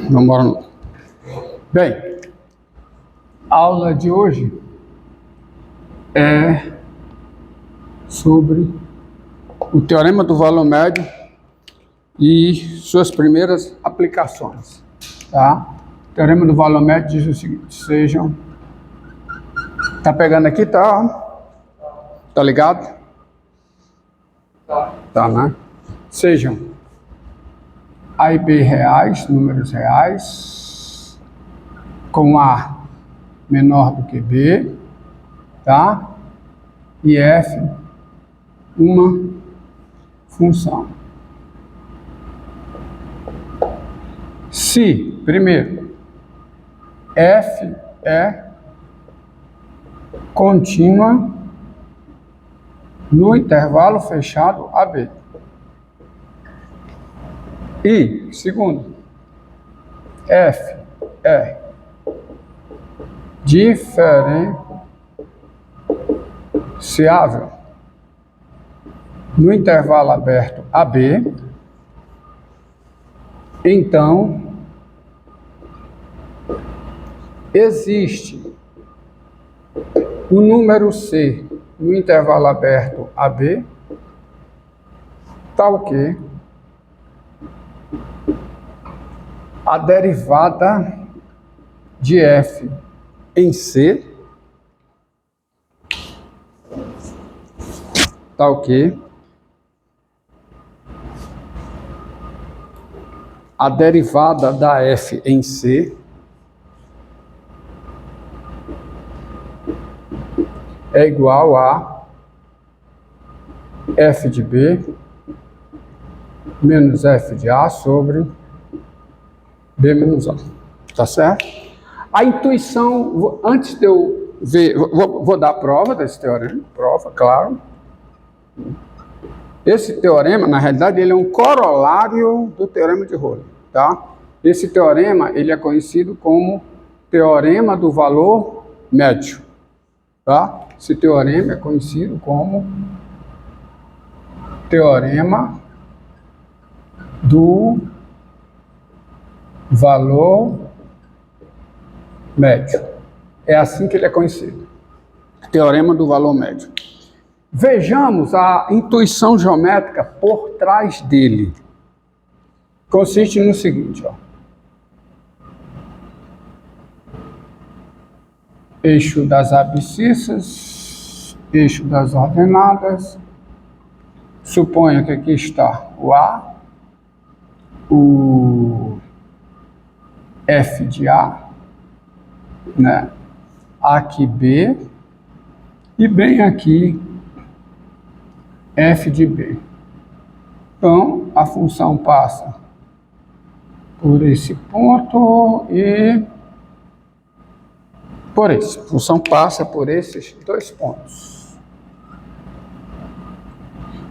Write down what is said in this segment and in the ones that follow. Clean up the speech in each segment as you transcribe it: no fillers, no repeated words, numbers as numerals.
Vamos embora. Bem, a aula de hoje é sobre o teorema do valor médio e suas primeiras aplicações, tá? O teorema do valor médio diz o seguinte, tá pegando aqui, tá? Tá ligado? Tá, né? Sejam A e B reais, números reais, com A menor do que B, tá? E F, uma função. Se, primeiro, F é contínua no intervalo fechado AB. E, segundo, F é diferenciável no intervalo aberto AB, então existe o número C no intervalo aberto AB, tal que a derivada de F em C, tal que a derivada da F em C é igual a F de B menos F de A sobre B menos A. Tá certo? A intuição, antes de eu ver, vou dar a prova desse teorema, prova, claro. Esse teorema, na realidade, ele é um corolário do teorema de Rowley, tá? Esse teorema, ele é conhecido como teorema do valor médio, tá? Esse teorema é conhecido como teorema do valor médio. É assim que ele é conhecido. Teorema do valor médio. Vejamos a intuição geométrica por trás dele. Consiste no seguinte, ó. Eixo das abscissas, eixo das ordenadas. Suponha que aqui está o A, o F de A, né? Aqui B, e bem aqui F de B. Então, a função passa por esse ponto e por esse. A função passa por esses dois pontos.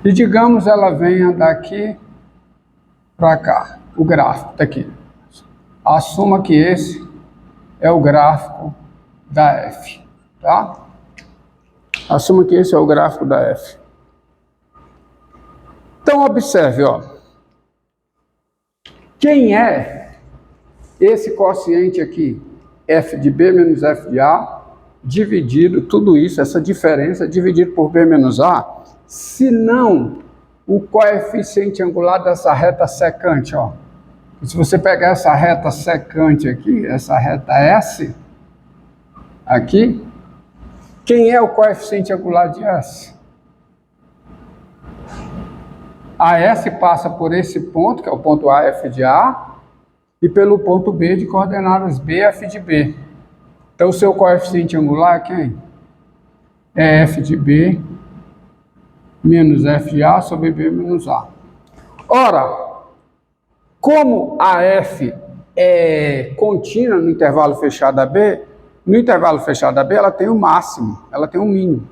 E digamos ela venha daqui para cá, o gráfico está aqui. Assuma que esse é o gráfico da F, tá? Assuma que esse é o gráfico da F. Então, observe, ó. Quem é esse quociente aqui? F de B menos F de A, dividido, tudo isso, essa diferença, dividido por B menos A, se não o coeficiente angular dessa reta secante, ó. Se você pegar essa reta secante aqui, essa reta S, aqui, quem é o coeficiente angular de S? A S passa por esse ponto, que é o ponto A, F de A, e pelo ponto B de coordenadas B, F de B. Então, o seu coeficiente angular é quem? É F de B menos F de A sobre B menos A. Ora, como a F é contínua no intervalo fechado AB, no intervalo fechado AB ela tem o máximo, ela tem o mínimo.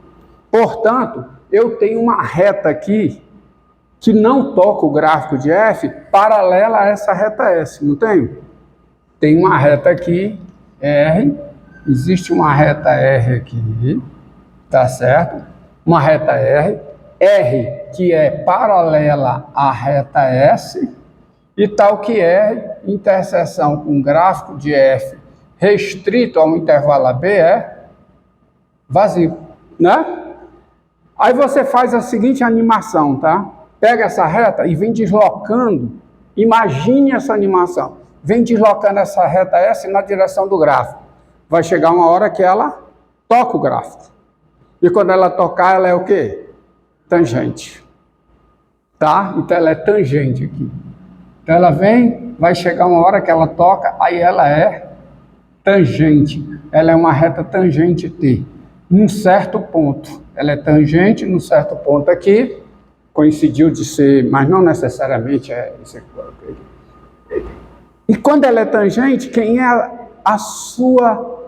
Portanto, eu tenho uma reta aqui que não toca o gráfico de F paralela a essa reta S, não tem? Tem uma reta aqui, R, existe uma reta R aqui, tá certo? Uma reta R que é paralela à reta S, e tal que R interseção com um gráfico de f restrito a um intervalo AB é vazio, né? Aí você faz a seguinte animação, tá? Pega essa reta e vem deslocando. Imagine essa animação. Vem deslocando essa reta S na direção do gráfico. Vai chegar uma hora que ela toca o gráfico. E quando ela tocar, ela é o quê? Tangente. Tá? Então ela é tangente aqui. Então ela vem, vai chegar uma hora que ela toca, aí ela é tangente. Ela é uma reta tangente T. Num certo ponto. Ela é tangente num certo ponto aqui. Coincidiu de ser, mas não necessariamente é isso aqui. E quando ela é tangente, quem é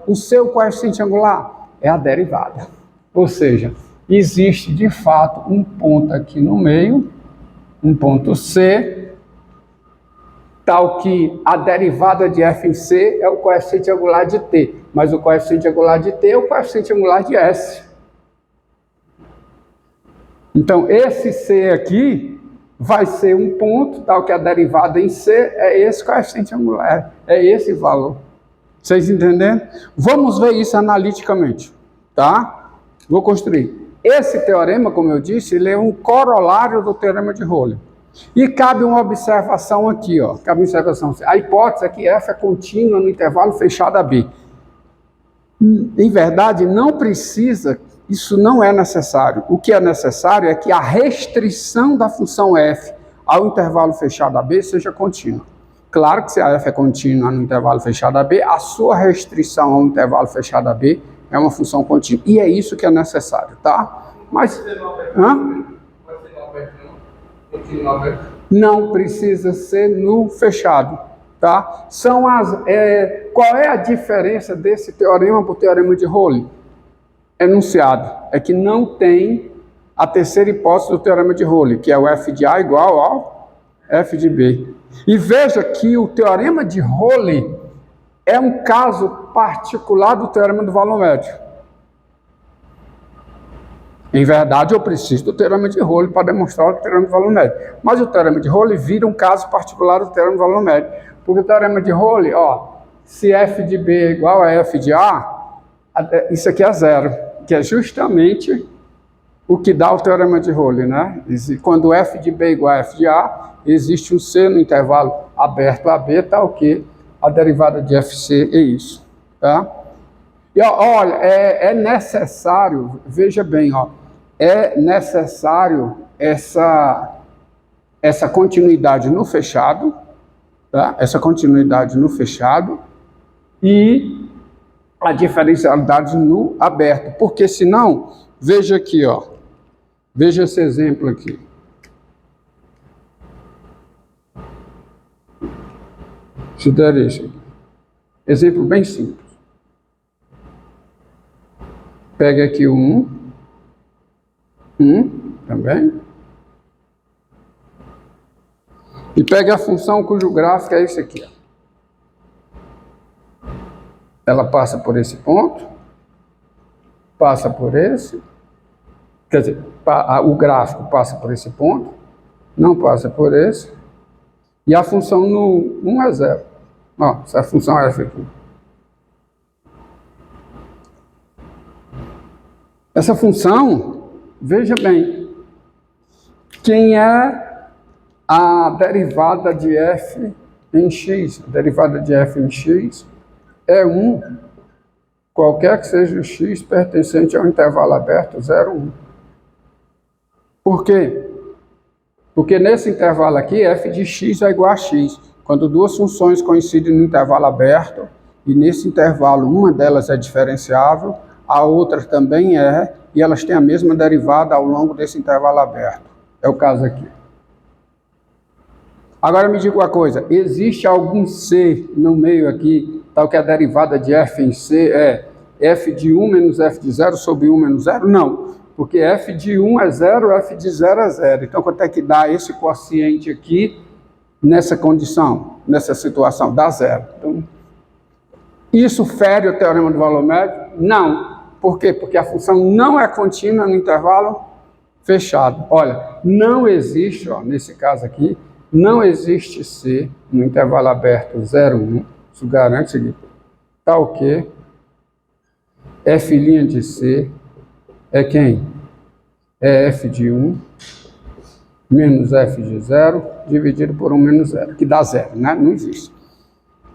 o seu coeficiente angular? É a derivada. Ou seja, existe de fato um ponto aqui no meio, um ponto C, tal que a derivada de f em C é o coeficiente angular de T, mas o coeficiente angular de T é o coeficiente angular de S. Então, esse C aqui vai ser um ponto, tal que a derivada em C é esse coeficiente angular, é esse valor. Vocês entendem? Vamos ver isso analiticamente, tá? Vou construir. Esse teorema, como eu disse, ele é um corolário do teorema de Rowley. E cabe uma observação aqui, ó. Cabe uma observação. A hipótese é que f é contínua no intervalo fechado AB. Em verdade, não precisa, isso não é necessário. O que é necessário é que a restrição da função f ao intervalo fechado AB seja contínua. Claro que se a f é contínua no intervalo fechado AB, a sua restrição ao intervalo fechado AB é uma função contínua. E é isso que é necessário, tá? Mas... Não precisa ser no fechado, tá? Qual é a diferença desse teorema para o teorema de Rowley? Enunciado. É que não tem a terceira hipótese do teorema de Rowley, que é o f de A igual ao f de B. E veja que o teorema de Rowley é um caso particular do teorema do valor médio. Em verdade, eu preciso do teorema de Rowley para demonstrar o teorema do valor médio. Mas o teorema de Rowley vira um caso particular do teorema do valor médio. Porque o teorema de Rowley, ó, se f de B é igual a f de A, isso aqui é zero, que é justamente o que dá o teorema de Rowley, né? Quando f de B é igual a f de A, existe um C no intervalo aberto a B, tal que a derivada de FC é isso, tá? E ó, olha, é necessário, veja bem, ó, é necessário essa continuidade no fechado, tá? Essa continuidade no fechado e a diferencialidade no aberto, porque senão, veja aqui, ó, veja esse exemplo aqui. Considere isso aqui. Exemplo bem simples. Pega aqui o 1 também. E pega a função cujo gráfico é esse aqui, ó. Ela passa por esse ponto, passa por esse, quer dizer, o gráfico passa por esse ponto, não passa por esse, e a função no 1 é 0. Ó, essa função é essa aqui. Essa função, veja bem, quem é a derivada de f em x? A derivada de f em x é 1, qualquer que seja o x pertencente ao intervalo aberto 0, 1. Por quê? Porque nesse intervalo aqui, f de x é igual a x. Quando duas funções coincidem no intervalo aberto, e nesse intervalo uma delas é diferenciável, a outra também é, e elas têm a mesma derivada ao longo desse intervalo aberto. É o caso aqui. Agora me diga uma coisa, existe algum C no meio aqui, tal que a derivada de f em C é f de 1 menos f de 0 sobre 1 menos 0? Não, porque f de 1 é 0, f de 0 é 0. Então, quanto é que dá esse quociente aqui nessa condição, nessa situação? Dá 0. Então, isso fere o teorema do valor médio? Não. Por quê? Porque a função não é contínua no intervalo fechado. Olha, não existe, ó, nesse caso aqui, não existe C no intervalo aberto 0, 1. Isso garante o seguinte, tal que F' de C é quem? É F de 1 menos F de 0 dividido por 1 menos 0, que dá 0, né? Não existe.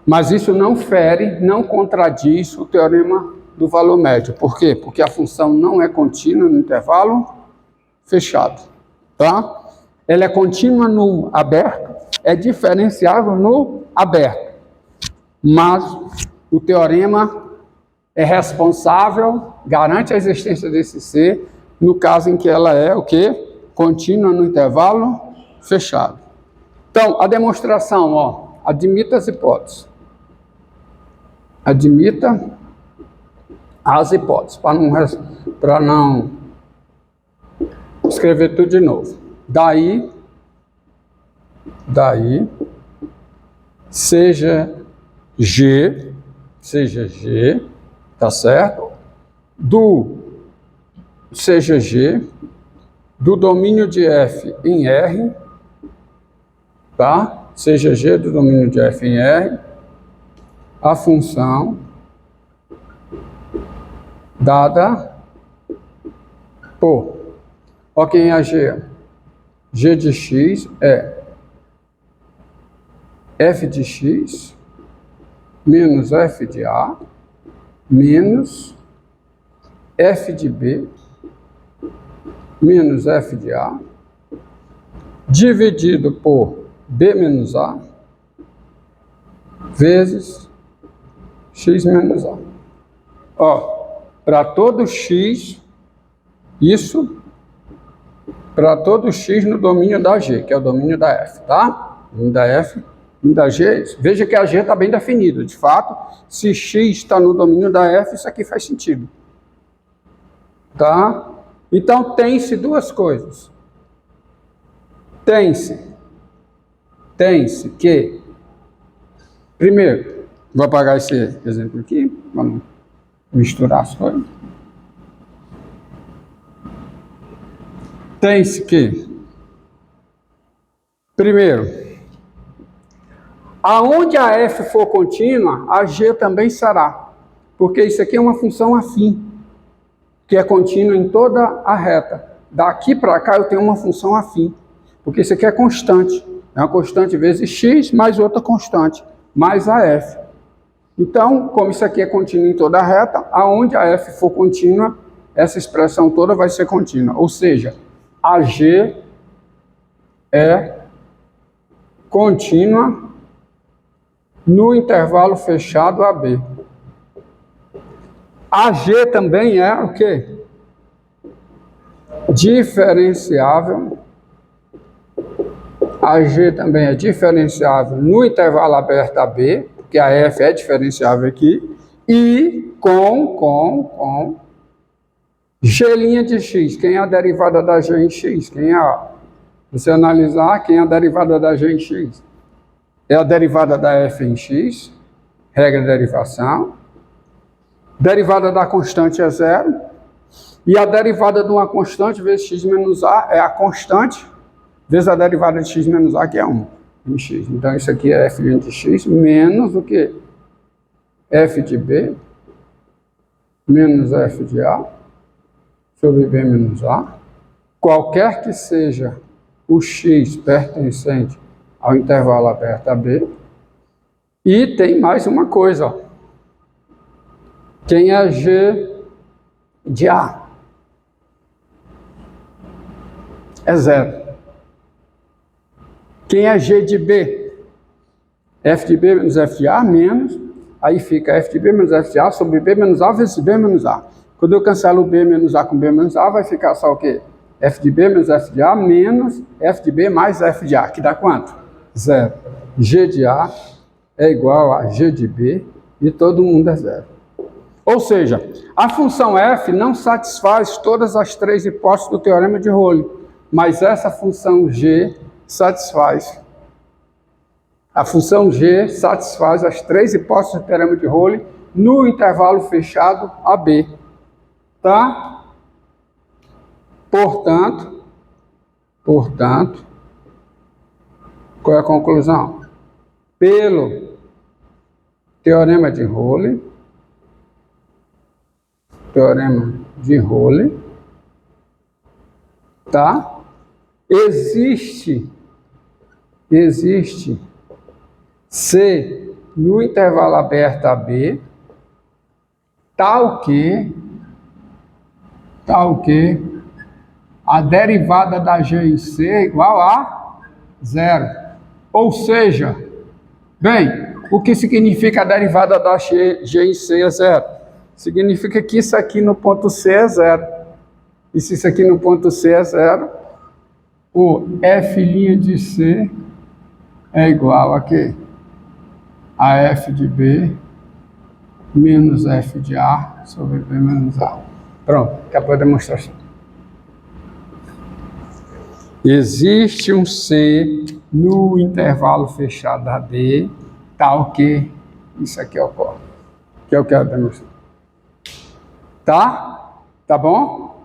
Mas isso não fere, não contradiz o teorema do valor médio. Por quê? Porque a função não é contínua no intervalo fechado, tá? Ela é contínua no aberto, é diferenciável no aberto. Mas o teorema é responsável, garante a existência desse C, no caso em que ela é o quê? Contínua no intervalo fechado. Então, a demonstração, ó, admita as hipóteses. Admita as hipóteses, para não escrever tudo de novo. Daí, seja G, tá certo? Seja G, do domínio de F em R, tá? Seja G do domínio de F em R, a função dada por, ó, quem é a G? G de x é F de x menos F de A menos F de B menos F de A dividido por B menos A vezes x menos A. Ó, para todo x, isso para todo x no domínio da G, que é o domínio da F, tá? Domínio da F, domínio da G, veja que a G está bem definido. De fato, se x está no domínio da F, isso aqui faz sentido. Tá? Então, tem-se duas coisas. Tem-se que, primeiro, vou apagar esse exemplo aqui, vamos misturar as coisas. Tem-se que, primeiro, aonde a F for contínua, a G também será, porque isso aqui é uma função afim, que é contínua em toda a reta. Daqui para cá eu tenho uma função afim, porque isso aqui é constante. É uma constante vezes x mais outra constante, mais a F. Então, como isso aqui é contínuo em toda a reta, aonde a F for contínua, essa expressão toda vai ser contínua. Ou seja, a G é contínua no intervalo fechado AB. A G também é o quê? Diferenciável. A G também é diferenciável no intervalo aberto AB, porque a F é diferenciável aqui, e com G' de x. Quem é a derivada da G em x? Você analisar quem é a derivada da G em x. É a derivada da F em x, regra de derivação. Derivada da constante é zero. E a derivada de uma constante vezes x menos a é a constante vezes a derivada de x menos a, que é 1 em x. Então, isso aqui é f de x menos o quê? F de b menos f de a sobre b menos a. Qualquer que seja o x pertencente ao intervalo aberto AB. E tem mais uma coisa, ó. Quem é G de A? É zero. Quem é G de B? F de B menos F de A menos, aí fica F de B menos F de A sobre B menos A vezes B menos A. Quando eu cancelo B menos A com B menos A, vai ficar só o quê? F de B menos F de A menos F de B mais F de A, que dá quanto? Zero. G de A é igual a G de B e todo mundo é zero. Ou seja, a função f não satisfaz todas as três hipóteses do teorema de Rowley, mas essa função g satisfaz. A função g satisfaz as três hipóteses do teorema de Rowley no intervalo fechado AB. Tá? Portanto, Qual é a conclusão? Pelo teorema de Rowley, tá? Existe C no intervalo aberto AB, tal que a derivada da G em C é igual a zero. Ou seja, bem, o que significa a derivada da G em C é zero? Significa que isso aqui no ponto C é zero. E se isso aqui no ponto C é zero, o F' de C é igual a quê? A F de B menos F de A sobre B menos A. Pronto, acabou a demonstração. Existe um C no intervalo fechado AD, tal que isso aqui ocorre. Que eu quero demonstrar. Tá? Tá bom?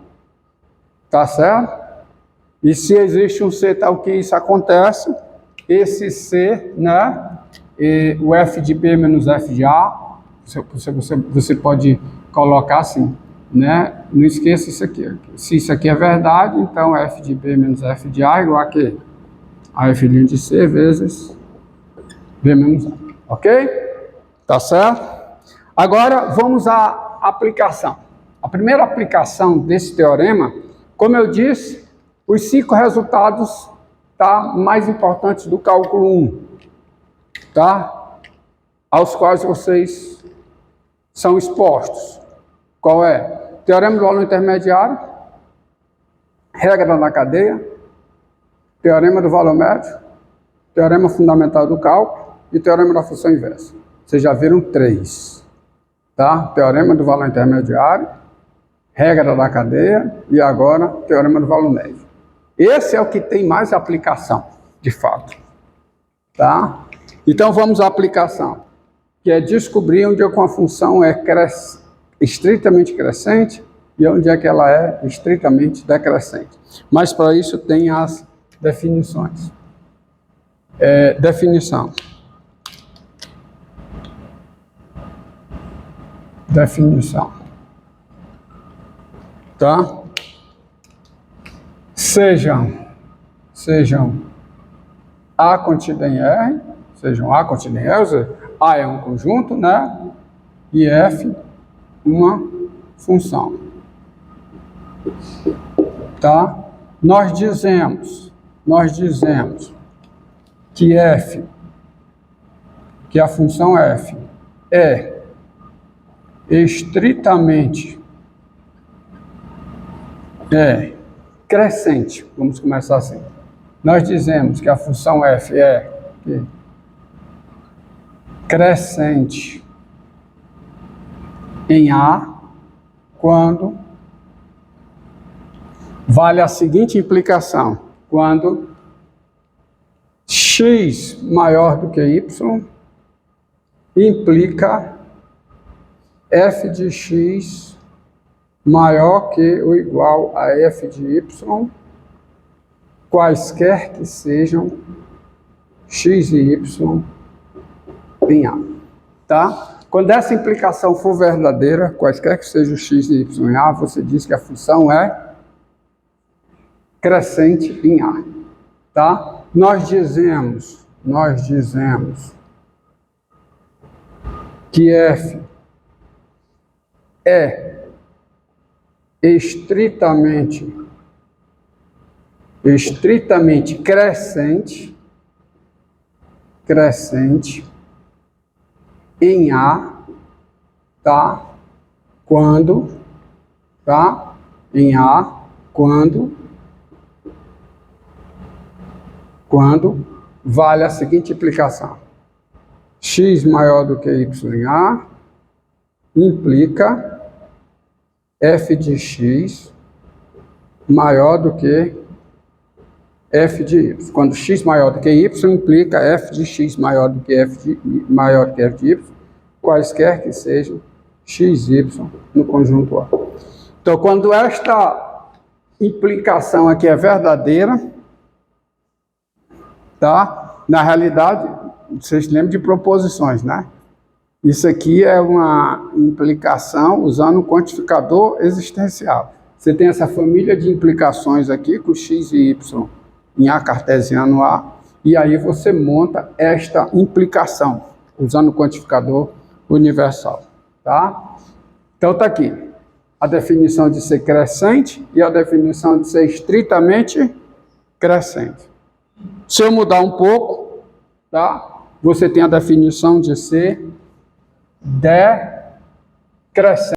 Tá certo? E se existe um C tal que isso acontece, esse C, né? E o F de B menos F de A, você pode colocar assim, né? Não esqueça isso aqui. Se isso aqui é verdade, então F de B menos F de A é igual a quê? A F' de C vezes B menos A. Ok? Tá certo? Agora vamos à aplicação. A primeira aplicação desse teorema, como eu disse, os 5 resultados, tá, mais importantes do cálculo 1, tá? Aos quais vocês são expostos. Qual é? Teorema do valor intermediário, regra da cadeia, teorema do valor médio, teorema fundamental do cálculo e teorema da função inversa. Vocês já viram 3, tá? Teorema do valor intermediário, regra da cadeia e agora teorema do valor médio. Esse é o que tem mais aplicação, de fato, tá? Então vamos à aplicação, que é descobrir onde uma função é estritamente crescente e onde é que ela é estritamente decrescente. Mas para isso tem as definições. Definição. Tá? Sejam A contida em R, ou seja, A é um conjunto, né? E F uma função. Tá? Nós dizemos que a função F é estritamente crescente. Vamos começar assim. Nós dizemos que a função F é crescente em A quando vale a seguinte implicação: quando x maior do que y implica f de x maior que ou igual a f de y, quaisquer que sejam x e y em A. Tá? Quando essa implicação for verdadeira, quaisquer que sejam x e y em A, você diz que a função é crescente em A. Tá? Nós dizemos que f é estritamente crescente em A, tá? Quando vale a seguinte implicação: x maior do que y em A implica f de x maior do que f de y. Quando x maior do que y implica f de x maior do que f de y, quaisquer que sejam x e y no conjunto A. Então, quando esta implicação aqui é verdadeira, tá? Na realidade, vocês lembram de proposições, né? Isso aqui é uma implicação usando um quantificador existencial. Você tem essa família de implicações aqui com x e y em A cartesiano A, e aí você monta esta implicação usando o quantificador universal, tá? Então tá aqui a definição de ser crescente e a definição de ser estritamente crescente. Se eu mudar um pouco, tá? Você tem a definição de ser decrescente.